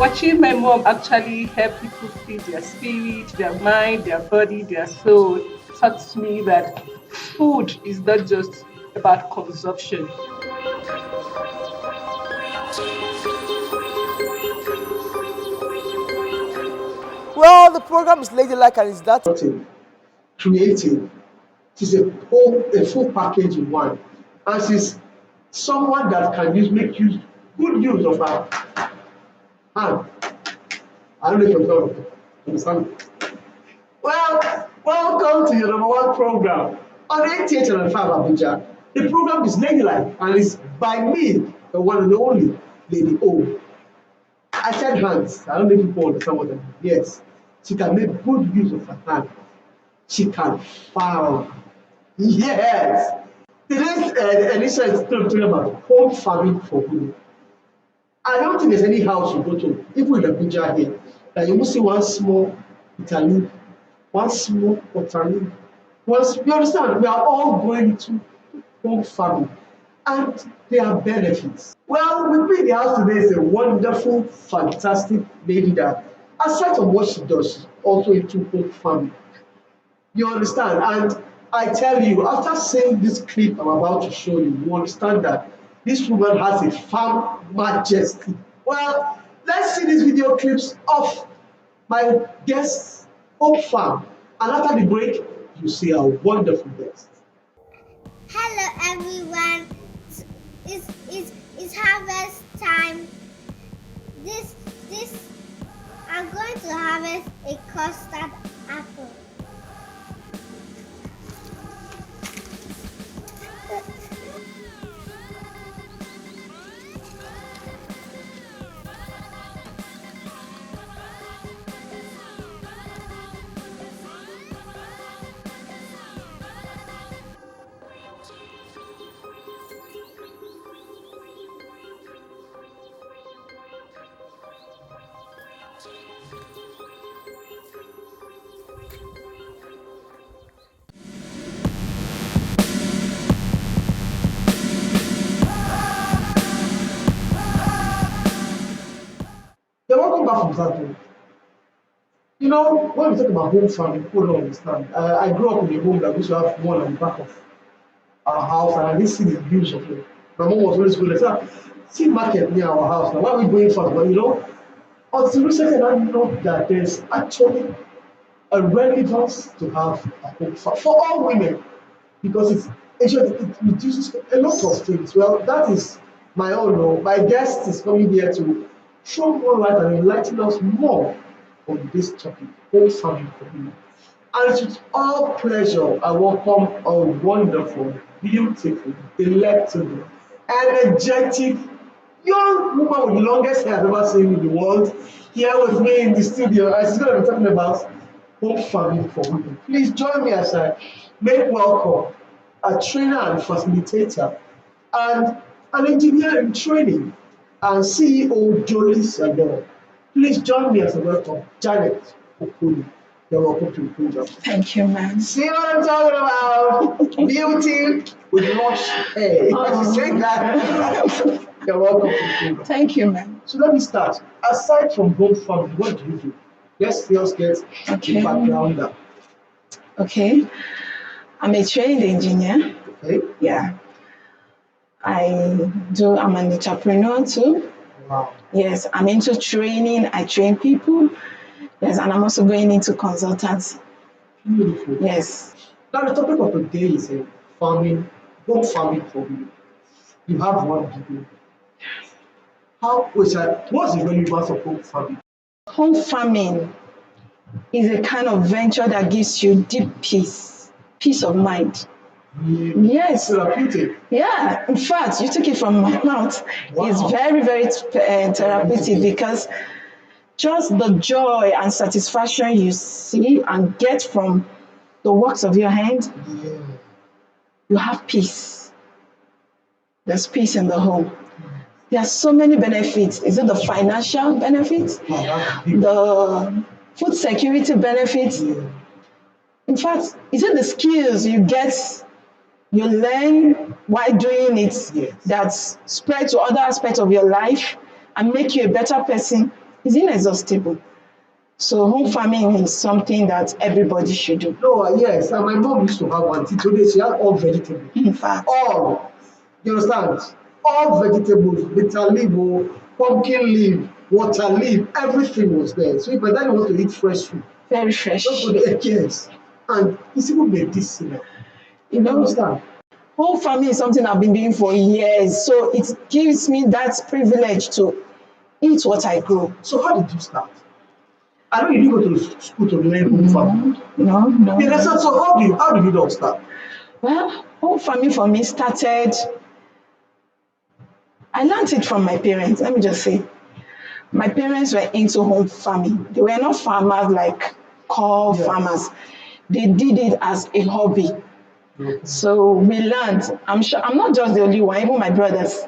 Watching my mom actually help people feed their spirit, their mind, their body, their soul taught me that food is not just about consumption. Well, the program is ladylike and is that creative. She's a full package in one. And she's someone that can make use good use of her hand. I don't know if you're proud of it. Understand? Well, welcome to your number one program on 88 and 5 Abuja. The program is ladylike and it's by me, the one and only Lady O. I said hands. I don't know if people understand what I mean. Yes, she can make good use of her hand. She can farm. Yes. Today's edition is talking about home farming for women. I don't think there's any house you go to, even in Abuja here, that you will see one small Italy, one small Italy. You understand? We are all going to home farming, and there are benefits. Well, with me in the house today is a wonderful, fantastic lady that, aside from what she does, she's also into home farming. You understand? And I tell you, after seeing this clip I'm about to show you, you understand that this woman has a farm majesty. Well, let's see these video clips of my guest's home farm. And after the break, you see our wonderful guest. Hello everyone, it's harvest time. This I'm going to harvest a custard apple. Yeah, welcome back from Saturday. You know, when we talk about home farming, people don't understand. I grew up in a home that we used to have one at the back of our house, and I didn't see the use of it. My mom was always going to say, see market near our house now. Why are we going for? But you know, until recently I know that there's actually a relevance to have a home farm for all women because it reduces a lot of things. Well, that is my own. No, my guest is coming here to throw more light and enlighten us more on this topic, home farming for women. And it's with all pleasure I welcome a wonderful, beautiful, delectable, energetic young woman with the longest hair I've ever seen in the world here with me in the studio. And she's going to be talking about home farming for women. Please join me as I make welcome a trainer and facilitator and an engineer in training and CEO Jolie Salon. Please join me as a welcome Janet Okulu. You're welcome to the program. Thank you, ma'am. See what I'm talking about? Beauty with lush hair. If you say that, you're welcome to the program. Thank you, ma'am. So let me start. Aside from home farming, what do you do? Let's first get the background up. Okay. I'm a trained engineer. Okay. Yeah. I'm an entrepreneur too. Wow. Yes, I'm into training. I train people. Yes, and I'm also going into consultants. Beautiful. Yes. Now the topic of the day is farming, home farming for women. You have one degree. What's the relevance of home farming? Home farming is a kind of venture that gives you deep peace of mind. Yes. Therapeutic. Yeah. In fact, you took it from my mouth. Wow. It's very, very therapeutic because just the joy and satisfaction you see and get from the works of your hand, you have peace. There's peace in the home. There are so many benefits. Is it the financial benefits? The food security benefits? In fact, is it the skills you get, you learn while doing it that spread to other aspects of your life and make you a better person It's inexhaustible. So home farming is something that everybody should do. No, yes, and my mom used to have one. Today she had all vegetables. In fact, All. You understand? All vegetables, bitter leaf, pumpkin leaf, water leaf, everything was there. So if my daddy wants to eat fresh food, very fresh. just go there, yes. And it's even medicinal. You You know, understand? home farming is something I've been doing for years. So it gives me that privilege to eat what I grow. So how did you start? I know you didn't go to school to learn home farming. No. Yeah, so how did you all start? Well, home farming for me started, I learned it from my parents. Let me just say, my parents were into home farming. They were not farmers like core Yes. farmers. They did it as a hobby. Okay. So we learned. I'm sure I'm not just the only one, even my brothers.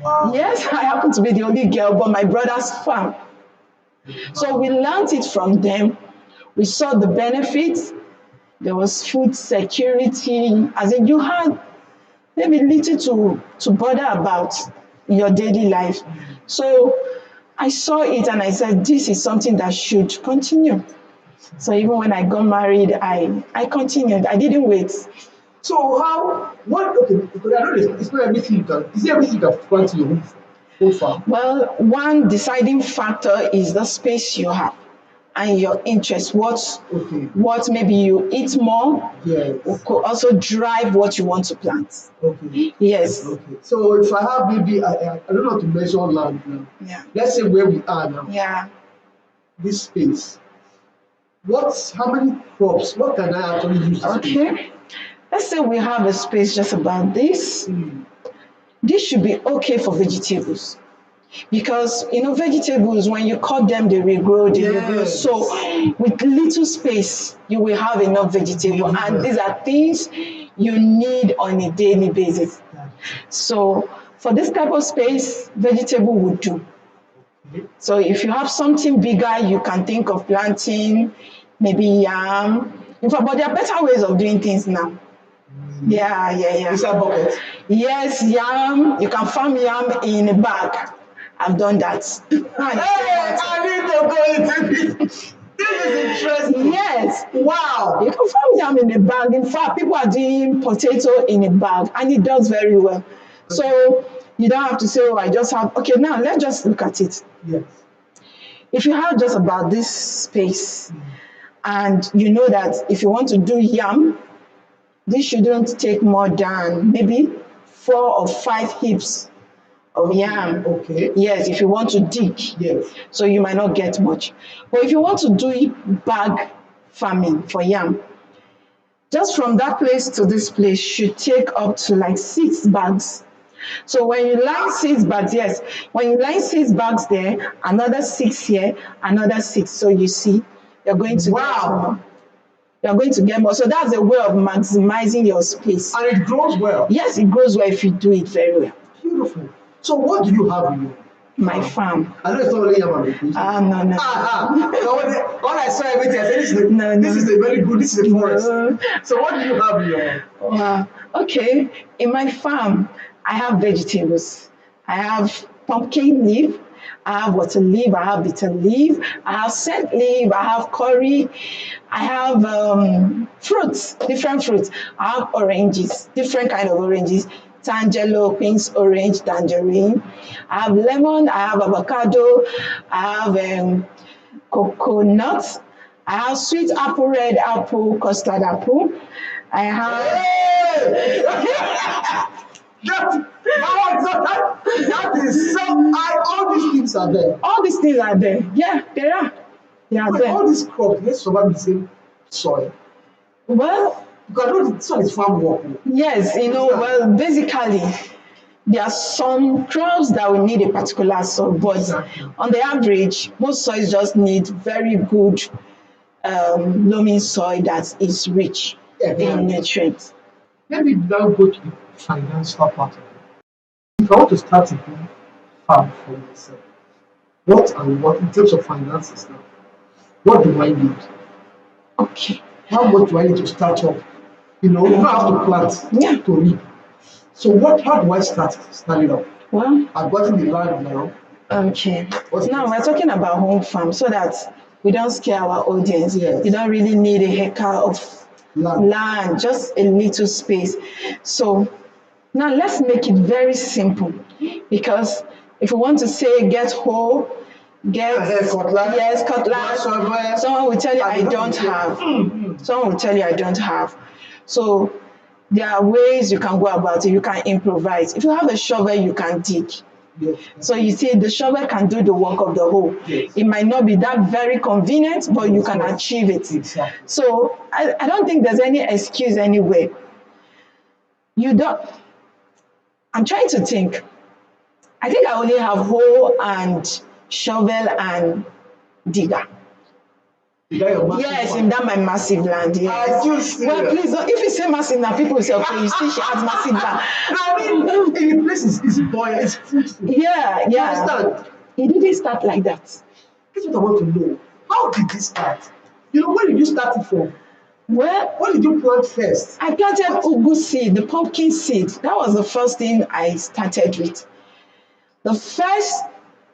Wow. Yes, I happen to be the only girl, but my brothers farm. So we learned it from them. We saw the benefits. There was food security. As in, you had maybe little to bother about your daily life. So I saw it and I said, this is something that should continue. So even when I got married, I continued. I didn't wait. So okay, because I know it's not everything you can, is it everything you can plant in your home farm? Well, one deciding factor is the space you have and your interest. Okay. What maybe you eat more Yes. could also drive what you want to plant. Okay. Yes. Okay. So if I have maybe, I don't know how to measure land now. Yeah. Let's say where we are now, Yeah. this space. How many crops, what can I actually use this space? Okay. Let's say we have a space just about this. This should be okay for vegetables. Because vegetables, when you cut them, they regrow, Yes. So with little space, you will have enough vegetable. Yes. And these are things you need on a daily basis. So for this type of space, vegetable would do. Okay. So if you have something bigger, you can think of planting maybe yam. In fact, but there are better ways of doing things now. Yeah. Inside bucket? Yes, yam. You can farm yam in a bag. I've done that. Hey, I need to go into this. This is interesting. Yes. Wow. You can farm yam in a bag. In fact, people are doing potato in a bag, and it does very well. So you don't have to say, oh, I just have. Okay, now let's just look at it. Yes. If you have just about this space, and you know that if you want to do yam, this shouldn't take more than maybe 4 or 5 heaps of yam. Okay. Yes, if you want to dig. Yes. So you might not get much. But if you want to do bag farming for yam, just from that place to this place should take up to like 6 bags. So when you line 6 bags, yes, when you line 6 bags there, another 6 here, another 6. So you see, you're going to get more. You're going to get more. So that's a way of maximizing your space. And it grows well. Yes, it grows well if you do it very well. Beautiful. So what do you have in your My farm. I know it's not only yam and beans. No. So when I saw everything, I said, this is a very good, this is a forest. No. So what do you have in your Okay, in my farm, I have vegetables. I have pumpkin leaf, I have water leaf, I have bitter leaf, I have scent leaf, I have curry, I have fruits, different fruits. I have oranges, different kind of oranges. Tangelo, Queen's orange, tangerine. I have lemon, I have avocado, I have coconut, I have sweet apple, red apple, custard apple. I have. That is so. All these things are there. All these things are there. Yeah, they are. They are there. All these crops, let's survive the same soil. Well, because I know the soil is farm work. Yes, well, basically, there are some crops that will need a particular soil, but on the average, most soils just need very good loamy soil that is rich in nutrients. Maybe now go to the financial part of it. If I want to start a home farm for myself, what in terms of finances now, what do I need? Okay. How much do I need to start up? You don't have to plant to reap. So how do I start it up? Well, I've gotten the land now. Okay. What's Now this? we're talking about home farm so that we don't scare our audience. Yes. You don't really need a hectare of land, just a little space. So now let's make it very simple because if we want to say get whole, get Cutlass. yes, cutlass, Whatsoever. someone will tell you I And you don't have to have. Someone will tell you I don't have. So there are ways you can go about it. You can improvise. If you have a shovel, you can dig. Yes. So you see, the shovel can do the work of the hoe. Yes. It might not be that very convenient, but you can achieve it. Exactly. So I don't think there's any excuse anywhere. You don't. I'm trying to think. I think I only have hoe and shovel and digger. Is that your massive Yes, farm? in that my massive land. Yes. Are you serious? Well, please, if you say massive now, people will say, okay, you see, she has massive land. No, I mean, if the place is buoyant, it's fruitful. Yeah, You yeah. understand? It didn't start like that. That's what I want to know. How did this start? You know, where did you start it from? Well, What did you plant first? I planted ugu seed, the pumpkin seed. That was the first thing I started with. The first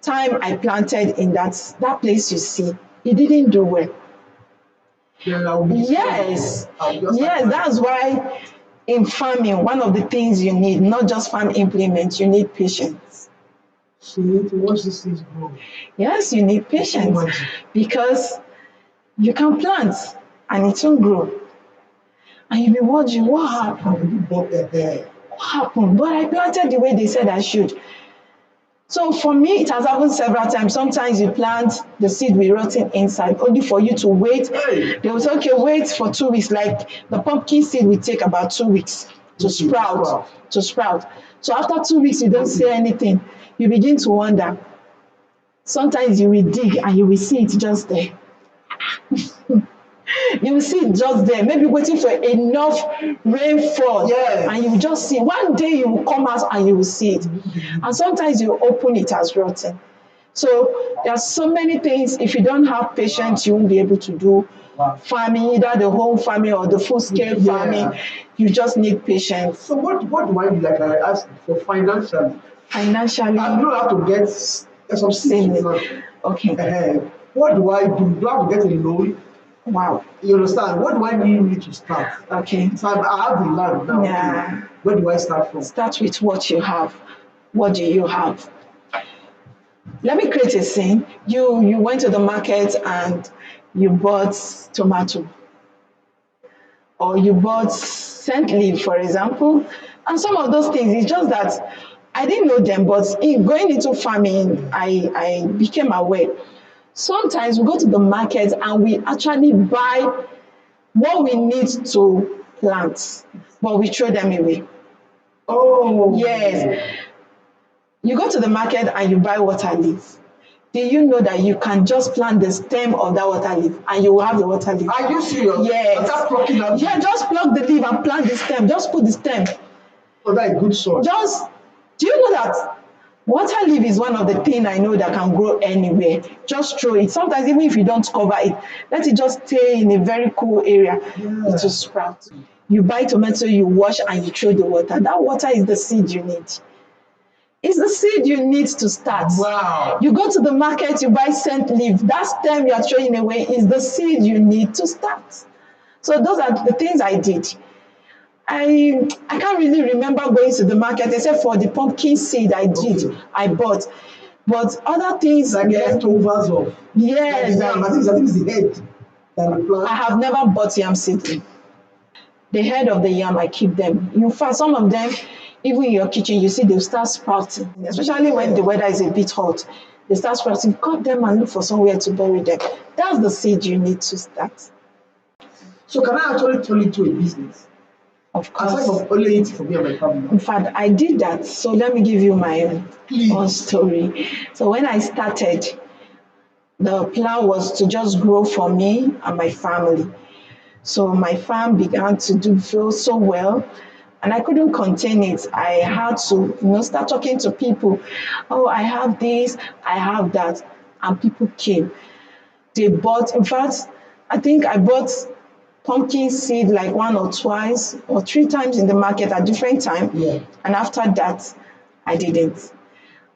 time I planted in that place you see, it didn't do well. Then I'll be Yes, I'll just yes, start that's why in farming, one of the things you need, not just farm implements, you need patience. So you need to watch these things grow. Yes, you need patience Magic. because you can plant and it will grow. And you'll be wondering, what happened? How did you bought the hair? What happened? But I planted the way they said I should. So for me, it has happened several times. Sometimes you plant, the seed will rotten inside, only for you to wait. Hey. They will say, okay, wait for 2 weeks. Like the pumpkin seed will take about 2 weeks to sprout. So after 2 weeks, you don't see anything. You begin to wonder. Sometimes you will dig and you will see it just there. You will see it just there, maybe waiting for enough rainfall. Yes. And you will just see, one day you will come out and you will see it. And sometimes you open it as rotten. So there are so many things, if you don't have patience, you won't be able to do farming, either the home farming or the full scale farming. You just need patience. So what do I need, like I asked for financially? Financially, I know how to get some seeds. okay. What do I do? Do I have to get a loan? Wow. You understand? What do I need to start? Okay. So I have the land now. Yeah. Okay. Where do I start from? Start with what you have. What do you have? Let me create a scene. You went to the market and you bought tomato, or you bought scent leaf, for example, and some of those things. It's just that I didn't know them, but in going into farming, I became aware. Sometimes we go to the market and we actually buy what we need to plant, but we throw them away. Oh. Yes. You go to the market and you buy water leaf. Do you know that you can just plant the stem of that water leaf and you will have the water leaf? Are you serious? Yes. Start plucking out. Yeah, just pluck the leaf and plant the stem. Just put the stem. Oh, that is good soil. Do you know that water leaf is one of the things I know that can grow anywhere? Just throw it. Sometimes even if you don't cover it, let it just stay in a very cool area. Yeah. It will sprout. You buy tomato, you wash and you throw the water. That water is the seed you need. It's the seed you need to start. Wow. You go to the market, you buy scent leaf. That stem you are throwing away is the seed you need to start. So those are the things I did. I can't really remember going to the market except for the pumpkin seed I did. Okay. I bought. But other things Like the leftovers of. yes. Like I think it's the head that the plant. I have never bought yam seedling. The head of the yam, I keep them. In fact, some of them, even in your kitchen, you see they'll start sprouting, especially when the weather is a bit hot. They start sprouting. Cut them and look for somewhere to bury them. That's the seed you need to start. So can I actually turn it into a business? Of Aside course. from only eating for me and my family. In fact, I did that. So let me give you my Please. own story. So when I started, the plan was to just grow for me and my family. So my farm began to do so well, and I couldn't contain it. I had to, start talking to people. Oh, I have this, I have that, and people came. They bought. In fact, I think I bought pumpkin seed like 1 or twice or 3 times in the market at different times. Yeah. And after that, I didn't.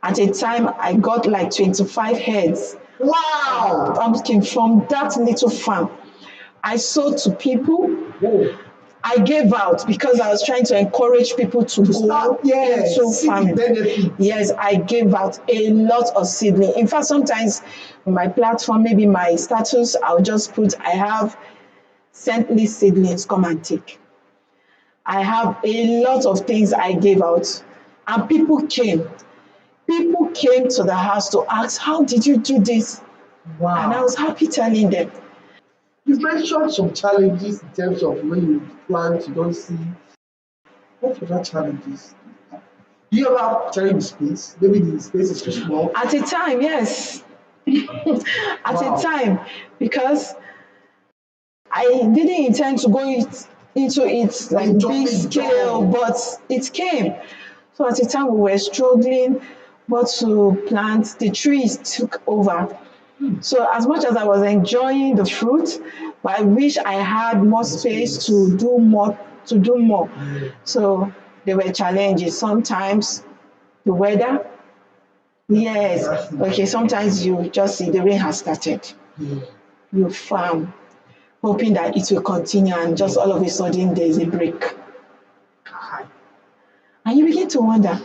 At a time, I got like 25 heads. Wow. Pumpkin from that little farm. I sold to people. Oh. I gave out because I was trying to encourage people to go Start, yeah, into see the farming. benefit. Yes, I gave out a lot of seedling. In fact, sometimes on my platform, maybe my status, I'll just put, I have sent me seedlings, come and take. I have a lot of things I gave out, and people came. People came to the house to ask, how did you do this? Wow. And I was happy telling them. You mentioned some challenges in terms of when you plant, you don't see. What other challenges? Do you ever have challenge with space? Maybe the space is too small. At a time, yes. At Wow. a time, because I didn't intend to go into it like big scale, but it came. So at a time we were struggling what to plant, the trees took over. So as much as I was enjoying the fruit, but I wish I had more space to do more. So there were challenges. Sometimes the weather, yes. Okay, sometimes you just see the rain has started. You farm, hoping that it will continue, and just all of a sudden there is a break. And you begin to wonder,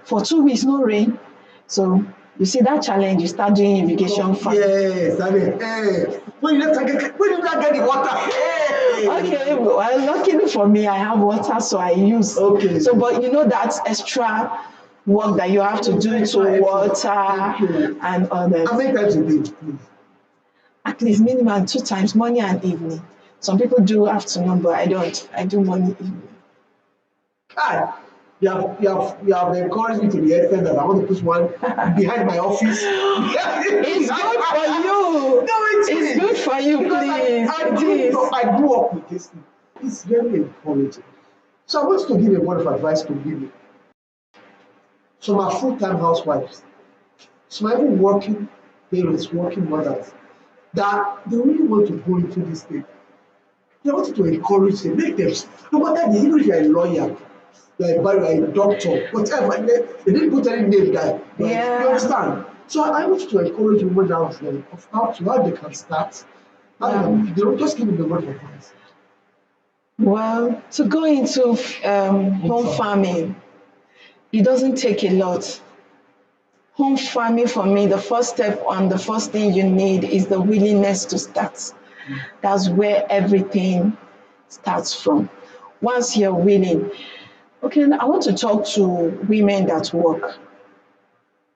for 2 weeks, no rain. So you see that challenge, you start doing irrigation farm. Yes, I mean, hey, when you not get the water, hey. Okay, well, luckily for me, I have water, so I use. Okay. So, but you know that extra work that you have to do to water and others. How many times a day, please? At least minimum 2 times, morning and evening. Some people do afternoon, but I don't. I do morning, evening. Hi. You have encouraged me to the extent that I want to put one behind my office. It's good for you. No, it's good for you, please. I grew up with this thing. It's very encouraging. So I want you to give a word of advice to women. Some are full-time housewives. Some are even working parents, working mothers, that they really want to go into this thing. They want you to encourage them, make them, no matter even if you're a lawyer, you're a doctor, whatever, they didn't put any name there. Yeah. You understand? So I want you to encourage women out there of how they can start. They don't just give them the word of advice. Well, to go into home farming, it doesn't take a lot. Home farming for me, the first step and the first thing you need is the willingness to start. That's where everything starts from. Once you're willing. Okay, I want to talk to women that work.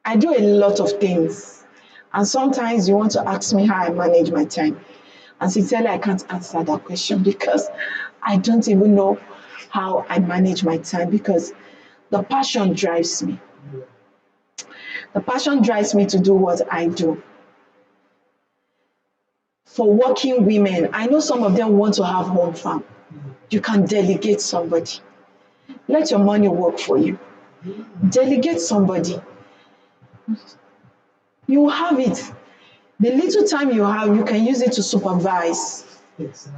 I do a lot of things. And sometimes you want to ask me how I manage my time. And sincerely, I can't answer that question because I don't even know how I manage my time, because the passion drives me. The passion drives me to do what I do. For working women, I know some of them want to have home farm. You can delegate somebody. Let your money work for you. Delegate somebody. You have it. The little time you have, you can use it to supervise.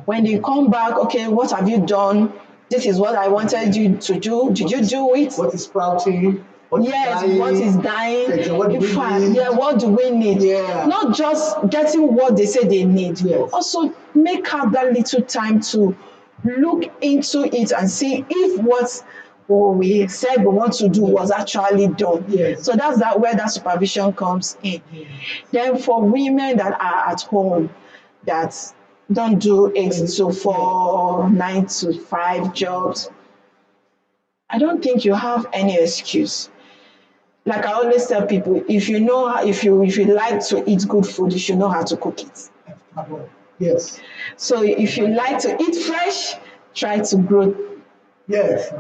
When you come back, okay, what have you done? This is what I wanted you to do. Did you do it? What is sprouting? What is dying? What do we need? Yeah. Not just getting what they say they need. Yes. Also, make out that little time to look into it and see if what we said we want to do was actually done. Yes. So that's where that supervision comes in. Yes. Then for women that are at home, that don't do 8 to 4, 9 to 5 jobs, I don't think you have any excuse. Like I always tell people, if you like to eat good food, you should know how to cook it. Yes. So if you like to eat fresh, try to grow. Yes.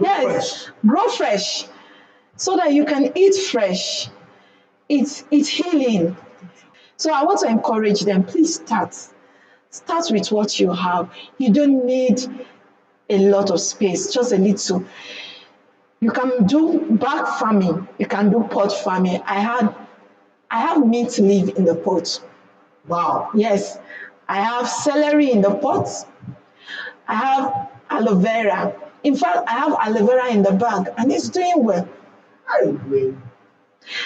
Grow fresh, so that you can eat fresh. It's healing. So I want to encourage them. Please start. Start with what you have. You don't need a lot of space, just a little. You can do bag farming. You can do pot farming. I have mint leaf in the pot. Wow. Yes. I have celery in the pot. I have aloe vera. In fact, I have aloe vera in the bag, and it's doing well.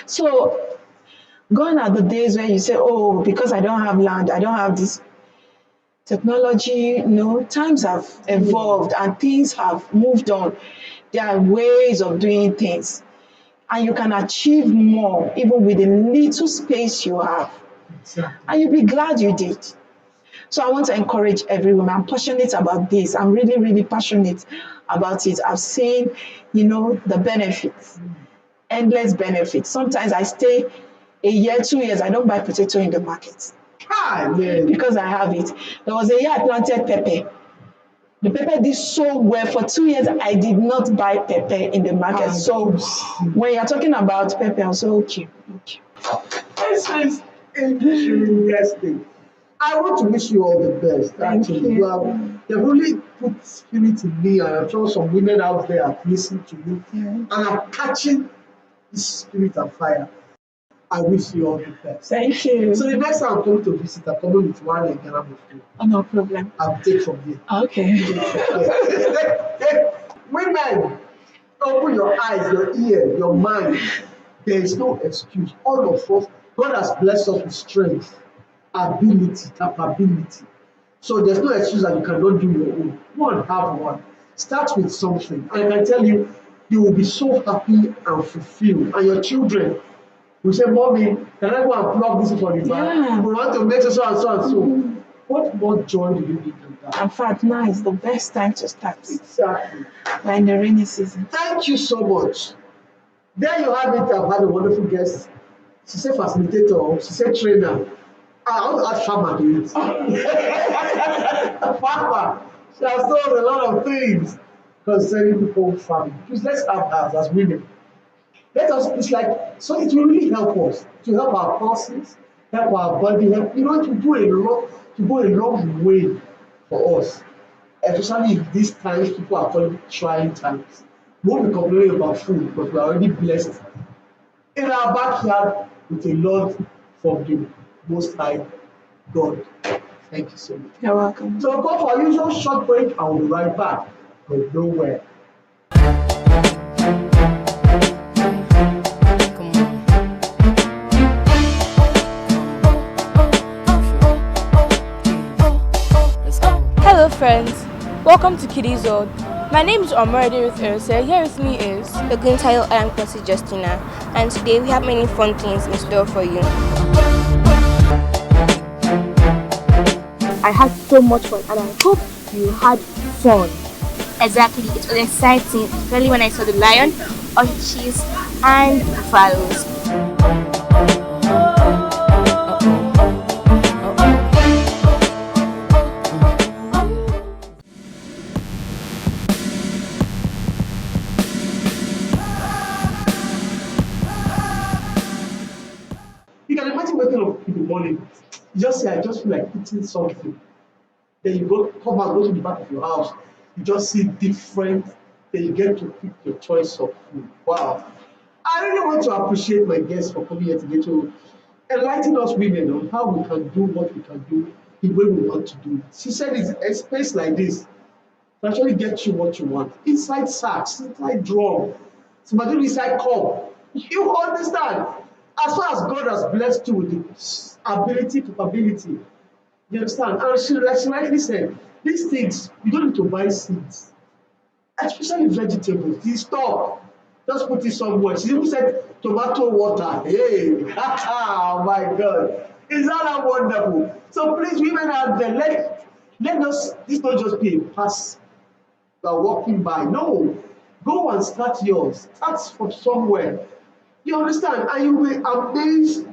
So gone are the days where you say, oh, because I don't have land, I don't have this technology. No, times have evolved and things have moved on. There are ways of doing things, and you can achieve more even with the little space you have. Exactly. And you'll be glad you did. So I want to encourage everyone. I'm passionate about this. I'm really, really passionate about it. I've seen, the benefits, endless benefits. Sometimes I stay a year, 2 years, I don't buy potato in the market Hi, man. because I have it. There was a year I planted pepper. The pepper did so well. For 2 years, I did not buy pepper in the market. So when you're talking about pepper, I'll say, okay. This is interesting. I want to wish you all the best. Thank Actually, you. you've really put spirit in me, and I'm sure some women out there have listened to you and are catching this spirit and fire. I wish you all the best. Thank you. So the next time I'm coming to visit, I'm coming with one and Ghana with you. Oh, no problem. I'll take from here. Okay. Women, open your eyes, your ear, your mind. There is no excuse. All of us, God has blessed us with strength, ability, capability. So there's no excuse that you cannot do your own. Go and have one. Start with something. And I can tell you, you will be so happy and fulfilled. And your children will say, Mommy, can I go and plug this for the back? Yeah. We want to make so and so and so. What more joy do you need than that? In fact, now is the best time to start. Exactly. We're in the rainy season. Thank you so much. There you have it. I've had a wonderful guest. She said facilitator, she said trainer. I want to add farmer to it. Farmer. She has told a lot of things concerning people farming. Please let's have us as women. Let us, it's like, so it will really help us to help our pulses, help our body, help, to go a long way for us. Especially in these times, people are calling trying times. We won't be complaining about food because we are already blessed in our backyard with a lot from the Most High God. Thank you so much. You're welcome. So go for our usual short break and we'll be right back. Go nowhere. Hello friends, welcome to Kiddies World. My name is Omarade with Erse. Here with me is Oguntayo, I am Kwasi Justina, and today we have many fun things in store for you. I had so much fun and I hope you had fun. Exactly, it was exciting, especially when I saw the lion, orchids, and buffaloes. You can imagine waking up in the morning. You just say, I just feel like eating something. Then you come out, go to the back of your house. You just see different, then you get to pick your choice of food. Wow. I really want to appreciate my guests for coming here today to enlighten us women on how we can do what we can do the way we want to do it. She said it's a space like this to actually get you what you want. Inside sacks, inside drum, somebody inside cup. You understand? As far as God has blessed you with the ability, capability, you understand? And she rightly said, these things, you don't need to buy seeds, especially vegetables. The stock, just put it somewhere. She even said tomato water. Hey, oh my God. Is that wonderful? So please, women out there, let us, this not just be a pass walking by. No, go and start yours. Start from somewhere. You understand? And you will amaze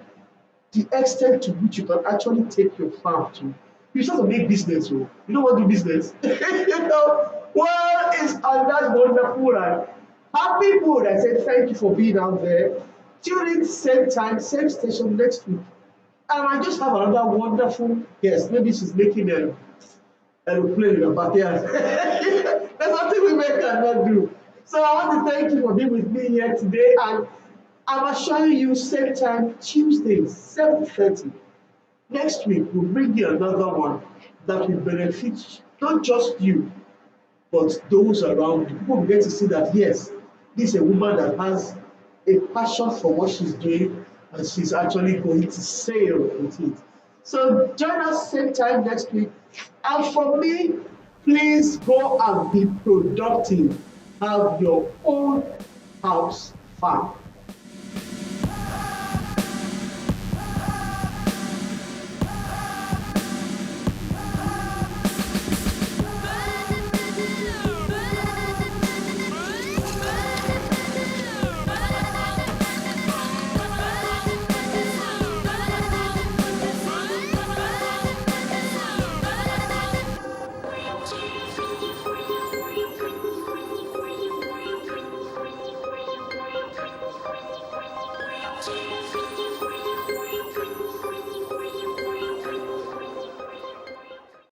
the extent to which you can actually take your farm to. You start to make business, oh. You don't want to do business. Well, it's and that's wonderful. And happy mood. I said thank you for being out there. Tune in same time, same station next week. And I just have another wonderful guest. Maybe she's making a aeroplane in her backyard. That's something women cannot do. So I want to thank you for being with me here today. And I'm assuring you, same time, Tuesdays, 7:30. Next week, we'll bring you another one that will benefit not just you, but those around you. People will get to see that, yes, this is a woman that has a passion for what she's doing, and she's actually going to sail with it. So join us same time next week. And for me, please go and be productive. Have your own house farm. Thank you.